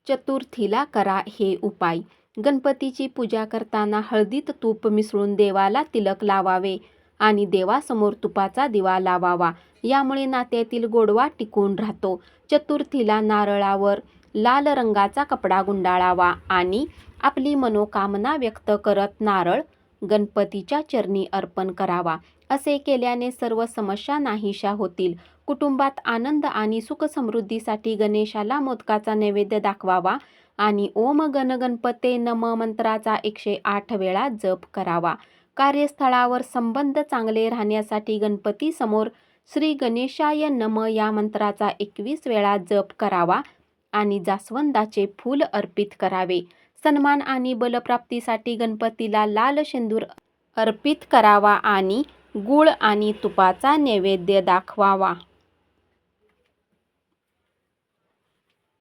चतुर्थीला करा हे उपाय. गणपतीची पूजा करताना हळदीत तूप मिसळून देवाला तिलक लावावे आणि देवासमोर तुपाचा दिवा लावावा. यामुळे नात्यातील गोडवा टिकून राहतो. चतुर्थीला नारळावर लाल रंगाचा कपडा गुंडाळावा आणि आपली मनोकामना व्यक्त करत नारळ गणपतीच्या चरणी अर्पण करावा. असे केल्याने सर्व समस्या नाहीशा होतील. कुटुंबात आनंद आणि सुखसमृद्धीसाठी गणेशाला मोदकाचा नैवेद्य दाखवावा आणि ओम गण गणपते नम मंत्राचा 108 वेळा जप करावा. कार्यस्थळावर संबंध चांगले राहण्यासाठी गणपती समोर श्री गणेशाय नम या मंत्राचा 21 वेळा जप करावा आणि जास्वंदाचे फूल अर्पित करावे. सन्मान आणि बलप्राप्तीसाठी गणपतीला लाल शेंदूर अर्पित करावा आणि गूळ आणि तुपाचा नैवेद्य दाखवावा.